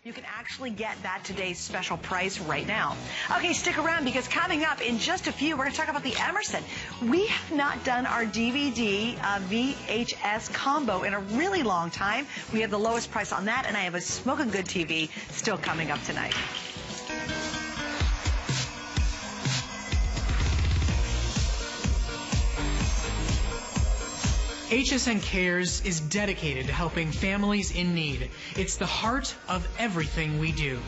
You can actually get that today's special price right now. Okay, stick around because coming up in just a few, we're going to talk about the Emerson. We have not done our DVD VHS combo in a really long time. We have the lowest price on that, and I have a smoking good TV still coming up tonight. HSN Cares is dedicated to helping families in need. It's the heart of everything we do.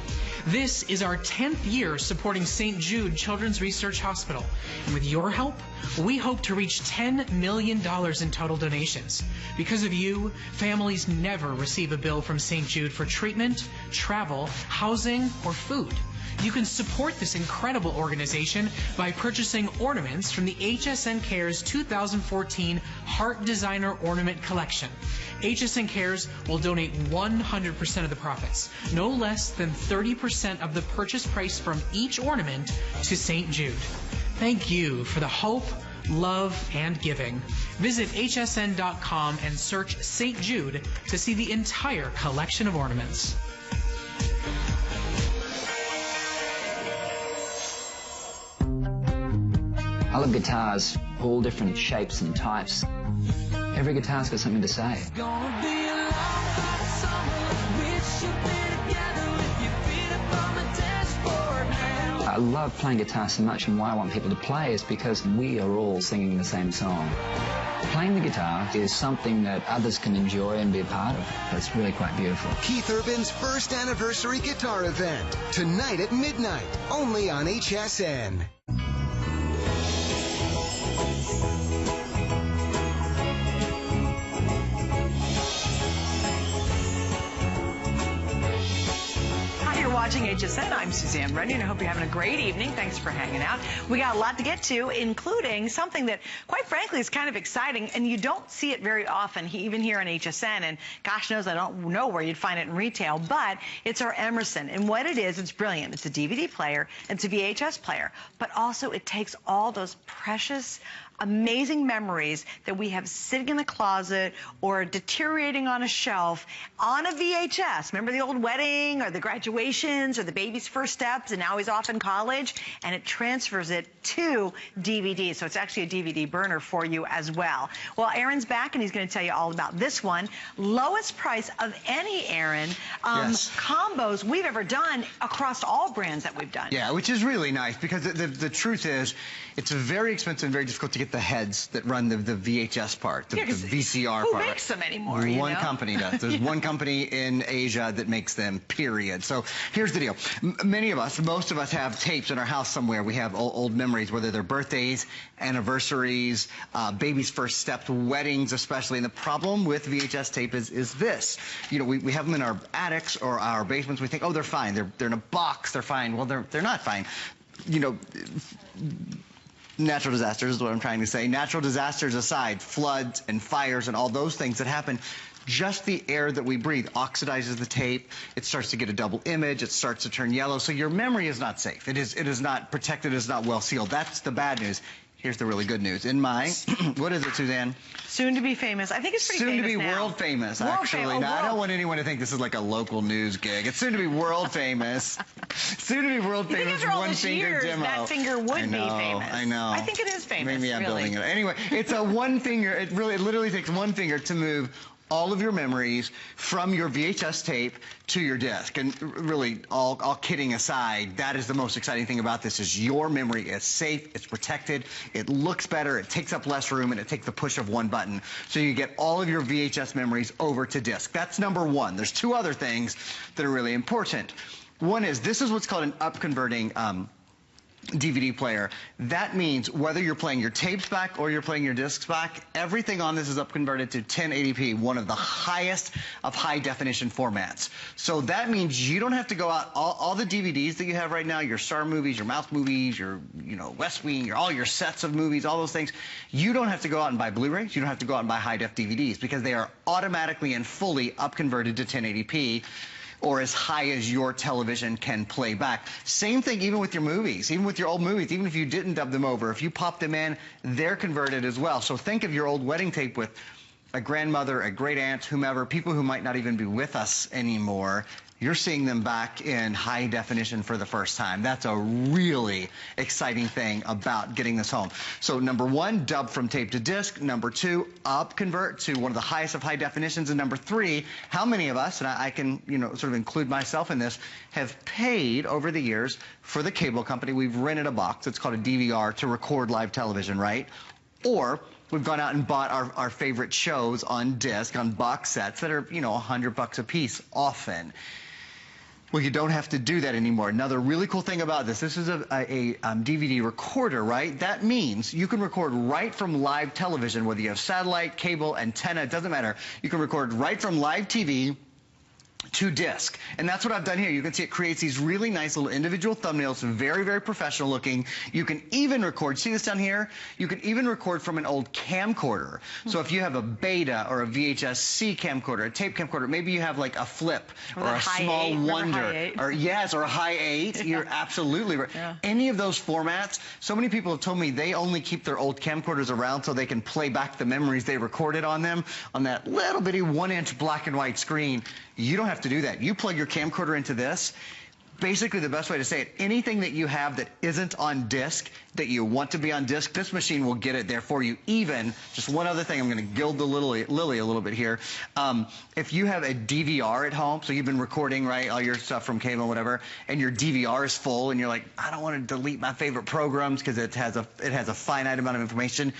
This is our 10th year supporting St. Jude Children's Research Hospital. And with your help, we hope to reach $10 million in total donations. Because of you, families never receive a bill from St. Jude for treatment, travel, housing, or food. You can support this incredible organization by purchasing ornaments from the HSN Cares 2014 Heart Designer Ornament Collection. HSN Cares will donate 100% of the profits, no less than 30% of the purchase price from each ornament, to St. Jude. Thank you for the hope, love, and giving. Visit hsn.com and search St. Jude to see the entire collection of ornaments. I love guitars, all different shapes and types. Every guitar's got something to say. I love playing guitar so much, and why I want people to play is because we are all singing the same song. Playing the guitar is something that others can enjoy and be a part of. That's really quite beautiful. Keith Urban's first anniversary guitar event, tonight at midnight, only on HSN. Watching HSN, I'm Suzanne Rennie, and I hope you're having a great evening. Thanks for hanging out. We got a lot to get to, including something that, quite frankly, is kind of exciting, and you don't see it very often, even here on HSN, and gosh knows I don't know where you'd find it in retail, but it's our Emerson, and what it is, it's brilliant. It's a DVD player, it's a VHS player, but also it takes all those precious, amazing memories that we have sitting in the closet or deteriorating on a shelf on a VHS. Remember the old wedding or the graduations or the baby's first steps, and now he's off in college, and it transfers it to DVD. So it's actually a DVD burner for you as well. Well, Aaron's back, and he's going to tell you all about this one. Lowest price of any, Aaron, yes, combos we've ever done across all brands that we've done. Yeah, which is really nice, because the truth is, it's very expensive and very difficult to get the heads that run the VHS part, the VCR who part. Who makes them anymore, One company does. There's one company in Asia that makes them, period. So here's the deal. Most of us have tapes in our house somewhere. We have old memories, whether they're birthdays, anniversaries, baby's first steps, weddings especially. And the problem with VHS tape is this. You know, we have them in our attics or our basements. We think, oh, they're fine. They're in a box. They're fine. Well, they're not fine. You know, natural disasters is what I'm trying to say. Natural disasters aside, floods and fires and all those things that happen, just the air that we breathe oxidizes the tape. It starts to get a double image. It starts to turn yellow. So your memory is not safe. It is not protected. It is not well sealed. That's the bad news. Here's the really good news. In my, what is it, Suzanne? Soon to be famous. I think it's pretty famous now. Soon to be world famous, actually. Now, I don't want anyone to think this is like a local news gig. It's soon to be world famous. Soon to be world famous. One finger demo. That finger would be famous. I know. I think it is famous. Maybe I'm building it. Anyway, it's a one finger. It literally takes one finger to move all of your memories from your VHS tape to your disc. And really, all kidding aside, that is the most exciting thing about this, is your memory is safe, it's protected, it looks better, it takes up less room, and it takes the push of one button. So you get all of your VHS memories over to disc. That's number one. There's two other things that are really important. One is, this is what's called an up-converting DVD player. That means whether you're playing your tapes back or you're playing your discs back, everything on this is up converted to 1080p, one of the highest of high definition formats. So that means you don't have to go out, all the DVDs that you have right now, your Star movies, your Mouth movies, your West Wing, all your sets of movies, all those things, you don't have to go out and buy Blu-rays, you don't have to go out and buy high def DVDs, because they are automatically and fully up converted to 1080p. Or as high as your television can play back. Same thing even with your movies, even with your old movies, even if you didn't dub them over, if you pop them in, they're converted as well. So think of your old wedding tape with a grandmother, a great aunt, whomever, people who might not even be with us anymore. you're seeing them back in high definition for the first time. That's a really exciting thing about getting this home. So number one, dub from tape to disc. Number two, up convert to one of the highest of high definitions. And number three, how many of us, and I can, you know, sort of include myself in this, have paid over the years for the cable company. We've rented a box, it's called a DVR, to record live television, right? Or we've gone out and bought our favorite shows on disc, on box sets that are, you know, $100 a piece often. Well, you don't have to do that anymore. Another really cool thing about this is a DVD recorder, right? That means you can record right from live television, whether you have satellite, cable, antenna, it doesn't matter. You can record right from live TV to disc. And that's what I've done here. You can see it creates these really nice little individual thumbnails, very, very professional looking. You can even record, see this down here? You can even record from an old camcorder. So if you have a beta or a VHS-C camcorder, a tape camcorder, maybe you have like a flip or a small wonder, or yes, or a high 8. You're absolutely right. Yeah. Any of those formats, so many people have told me they only keep their old camcorders around so they can play back the memories they recorded on them on that little bitty 1-inch black and white screen. You don't have to do that. You plug your camcorder into this. Basically, the best way to say it, anything that you have that isn't on disc, that you want to be on disc, this machine will get it there for you. Even, just one other thing, I'm going to gild the lily a little bit here. If you have a DVR at home, so you've been recording, right, all your stuff from cable and whatever, and your DVR is full, and you're like, I don't want to delete my favorite programs because it has a finite amount of information.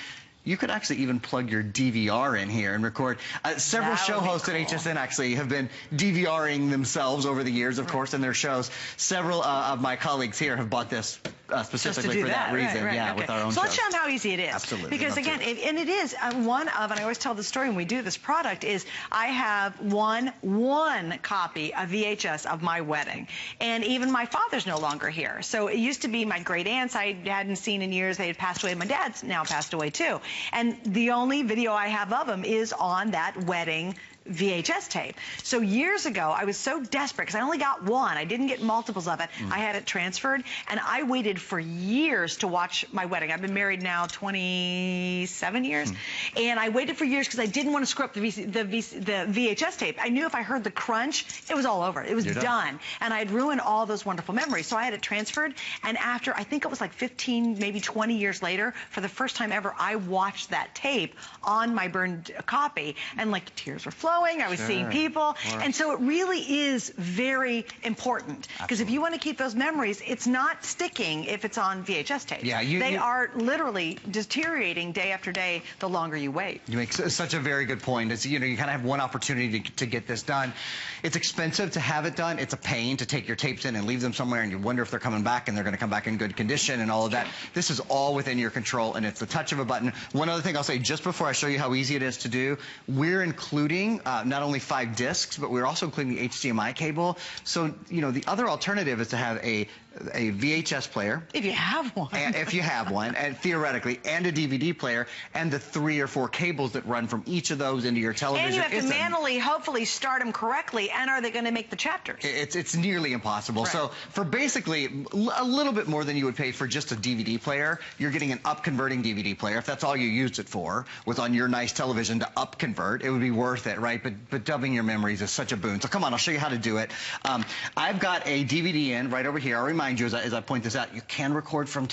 You could actually even plug your DVR in here and record. Several show hosts at HSN actually have been DVRing themselves over the years, of course, in their shows. Several of my colleagues here have bought this specifically for that reason, with our own So let's show them how easy it is. Absolutely. Because again, and it is one of, and I always tell the story when we do this product, is I have one copy of VHS of my wedding. And even my father's no longer here. So it used to be my great aunts I hadn't seen in years. They had passed away. My dad's now passed away too. And the only video I have of him is on that wedding VHS tape. So years ago, I was so desperate because I only got one. I didn't get multiples of it. I had it transferred, and I waited for years to watch my wedding. I've been married now 27 years, and I waited for years because I didn't want to screw up the VHS tape. I knew if I heard the crunch, it was all over. It was done. And I'd ruined all those wonderful memories. So I had it transferred, and after, I think it was like 15, maybe 20 years later, for the first time ever, I watched that tape on my burned copy, and like tears were flowing. I was seeing people. And so it really is very important. Because if you want to keep those memories, it's not sticking if it's on VHS tape. Yeah, they are literally deteriorating day after day the longer you wait. You make such a very good point. It's, you know, you kind of have one opportunity to get this done. It's expensive to have it done. It's a pain to take your tapes in and leave them somewhere, and you wonder if they're coming back, and they're going to come back in good condition and all of that. This is all within your control, and it's the touch of a button. One other thing I'll say just before I show you how easy it is to do, we're including not only 5 discs, but we're also including the HDMI cable. So, you know, the other alternative is to have a VHS player. If you have one. If you have one, and theoretically, and a DVD player, and the 3 or 4 cables that run from each of those into your television. And you have to manually, hopefully, start them correctly, and are they going to make the chapters? It's nearly impossible. Right. So for basically a little bit more than you would pay for just a DVD player, you're getting an up-converting DVD player. If that's all you used it for, was on your nice television to up-convert, it would be worth it, right? But dubbing your memories is such a boon. So come on, I'll show you how to do it. I've got a DVD in right over here. I'll remind you as I point this out, you can record from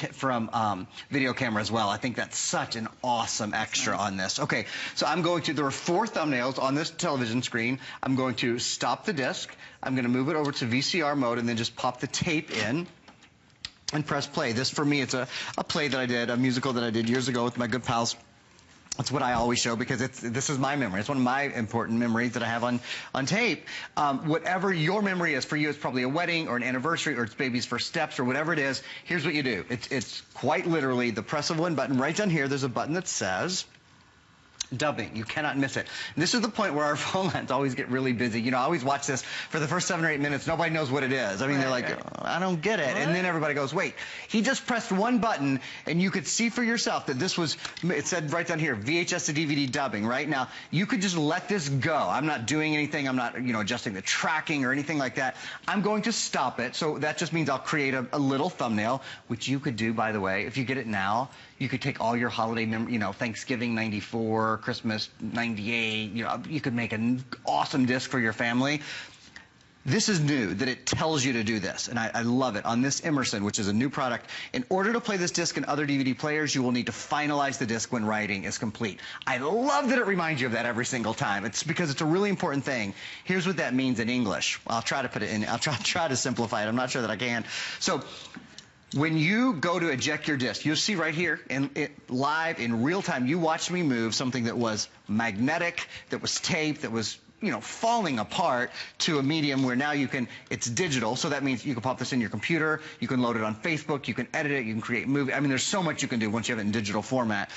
video camera as well. I think that's such an awesome extra on this. Okay, so I'm going to, there are 4 thumbnails on this television screen. I'm going to stop the disc. I'm going to move it over to VCR mode and then just pop the tape in and press play. This, for me, it's a play that I did, a musical that I did years ago with my good pals. That's what I always show because this is my memory. It's one of my important memories that I have on tape. Whatever your memory is for you, it's probably a wedding or an anniversary or it's baby's first steps or whatever it is. Here's what you do. It's quite literally the press of one button. Right down here, there's a button that says dubbing. You cannot miss it. And this is the point where our phone lines always get really busy. You know, I always watch this for the first 7 or 8 minutes. Nobody knows what it is. I mean, they're like, oh, I don't get it. What? And then everybody goes, wait, he just pressed one button and you could see for yourself that this was, it said right down here, VHS to DVD dubbing, right? Now, you could just let this go. I'm not doing anything. I'm not, you know, adjusting the tracking or anything like that. I'm going to stop it. So that just means I'll create a little thumbnail, which you could do, by the way, if you get it now. You could take all your holiday, you know, Thanksgiving 94, Christmas 98, you know, you could make an awesome disc for your family. This is new, that it tells you to do this, and I love it. On this Emerson, which is a new product, in order to play this disc in other DVD players, you will need to finalize the disc when writing is complete. I love that it reminds you of that every single time. It's because it's a really important thing. Here's what that means in English. I'll try to put it in. I'll try to simplify it. I'm not sure that I can. So, when you go to eject your disc, you'll see right here, live, in real time, you watched me move something that was magnetic, that was taped, that was, you know, falling apart, to a medium where now it's digital, so that means you can pop this in your computer, you can load it on Facebook, you can edit it, you can create movies. I mean, there's so much you can do once you have it in digital format.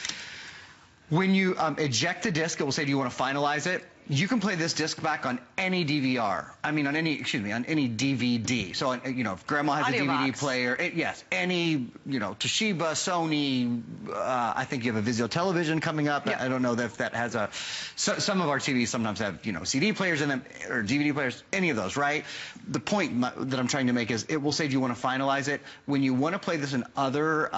When you eject the disc, it will say, do you want to finalize it? You can play this disc back on any DVR. I mean, on any DVD. So, you know, if Grandma has Audio a DVD box. player, yes, any, you know, Toshiba, Sony. I think you have a Vizio television coming up. Yep. I don't know if that has some of our TVs sometimes have, you know, CD players in them or DVD players. Any of those, right? The point that I'm trying to make is, it will say, do you want to finalize it? When you want to play this in other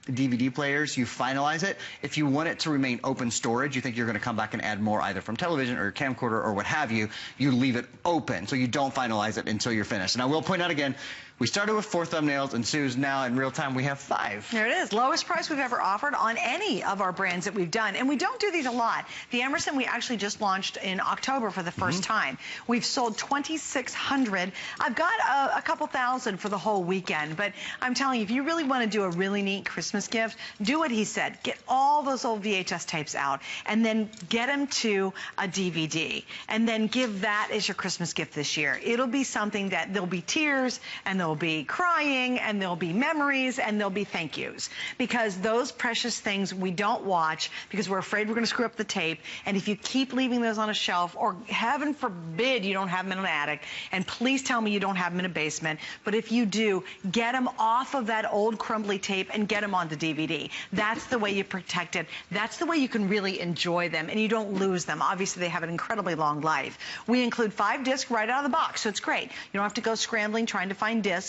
DVD players, you finalize it. If you want it to remain open storage, you think you're going to come back and add more either from television or camcorder or what have you, you leave it open, so you don't finalize it until you're finished. And I will point out again, we started with 4 thumbnails, and Sue's now in real time we have 5. There it is. Lowest price we've ever offered on any of our brands that we've done. And we don't do these a lot. The Emerson we actually just launched in October for the first time. We've sold 2,600. I've got a couple thousand for the whole weekend. But I'm telling you, if you really want to do a really neat Christmas gift, do what he said. Get all those old VHS tapes out and then get them to a DVD. And then give that as your Christmas gift this year. It'll be something that there'll be tears and there'll be crying and there'll be memories and there'll be thank yous, because those precious things we don't watch because we're afraid we're going to screw up the tape. And if you keep leaving those on a shelf, or heaven forbid you don't have them in an attic, and please tell me you don't have them in a basement, but if you do, get them off of that old crumbly tape and get them onto DVD. That's the way you protect it. That's the way you can really enjoy them and you don't lose them. Obviously they have an incredibly long life. We include 5 discs right out of the box, so it's great. You don't have to go scrambling trying to find discs.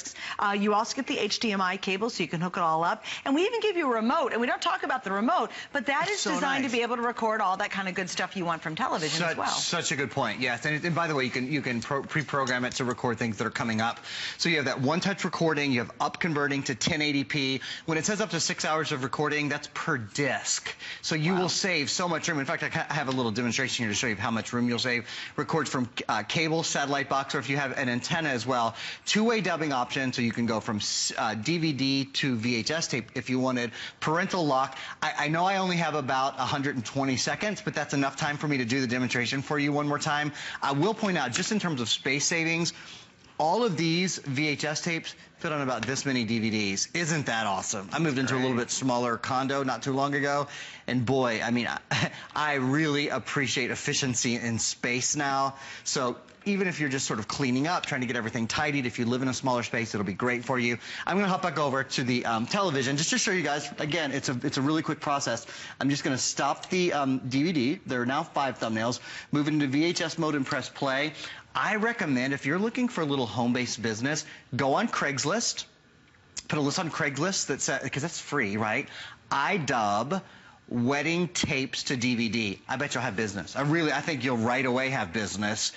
You also get the HDMI cable so you can hook it all up. And we even give you a remote. And we don't talk about the remote, but that is so designed to be able to record all that kind of good stuff you want from television as well. Such a good point, yes. And by the way, you can pre-program it to record things that are coming up. So you have that one-touch recording, you have up converting to 1080p. When it says up to 6 hours of recording, that's per disc. So you will save so much room. In fact, I have a little demonstration here to show you how much room you'll save. Records from cable, satellite box, or if you have an antenna as well. Two-way dubbing option, so you can go from DVD to VHS tape if you wanted. Parental lock. I know I only have about 120 seconds, but that's enough time for me to do the demonstration for you one more time. I will point out, just in terms of space savings, all of these VHS tapes fit on about this many DVDs. Isn't that awesome? I moved into a little bit smaller condo not too long ago, and boy, I mean, I really appreciate efficiency in space now. So even if you're just sort of cleaning up, trying to get everything tidied, if you live in a smaller space, it'll be great for you. I'm going to hop back over to the television just to show you guys. Again, it's a really quick process. I'm just going to stop the DVD. There are now 5 thumbnails. Move into VHS mode and press play. I recommend, if you're looking for a little home-based business, go on Craigslist. Put a list on Craigslist that says, because that's free, right? I dub wedding tapes to DVD. I bet you'll have business. I think you'll right away have business.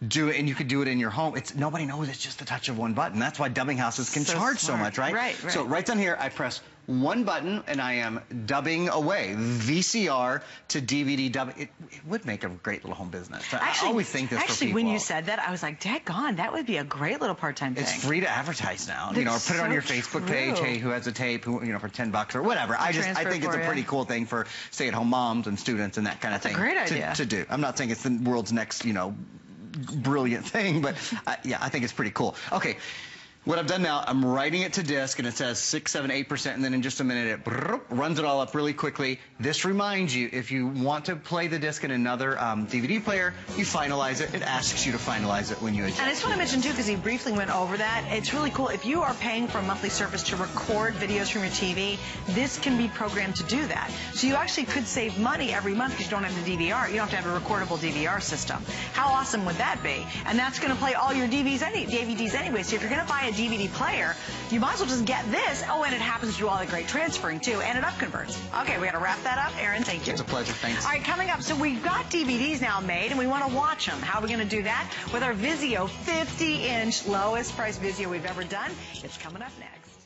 Do it, and you could do it in your home. Nobody knows it's just the touch of one button. That's why dubbing houses can charge so much, right? Right. So right down here, I press one button, and I am dubbing away. VCR to DVD dubbing. It would make a great little home business. I always think this for people. Actually, when you said that, I was like, daggone, that would be a great little part-time thing. It's free to advertise now. You know, or put it on your Facebook page. Hey, who has a tape? Who, you know, for $10 or whatever. I think it's a pretty cool thing for stay-at-home moms and students and that kind of thing. That's a great idea to do. I'm not saying it's the world's next, you know, brilliant thing, but yeah, I think it's pretty cool. Okay, what I've done now, I'm writing it to disk, and it says 6, 7, 8%, and then in just a minute it runs it all up really quickly. This reminds you, if you want to play the disc in another DVD player, you finalize it. It asks you to finalize it when you eject. And I just want to mention, too, because he briefly went over that, it's really cool. If you are paying for a monthly service to record videos from your TV, this can be programmed to do that. So you actually could save money every month because you don't have the DVR. You don't have to have a recordable DVR system. How awesome would that be? And that's going to play all your DVDs anyway. So if you're going to buy a DVD player, you might as well just get this. Oh, and it happens to do all the great transferring, too, and it upconverts. Okay, we got to wrap that up. Aaron, thank you. It's a pleasure. Thanks. All right, coming up, so we've got DVDs now made, and we want to watch them. How are we going to do that? With our Vizio 50-inch lowest price Vizio we've ever done. It's coming up next.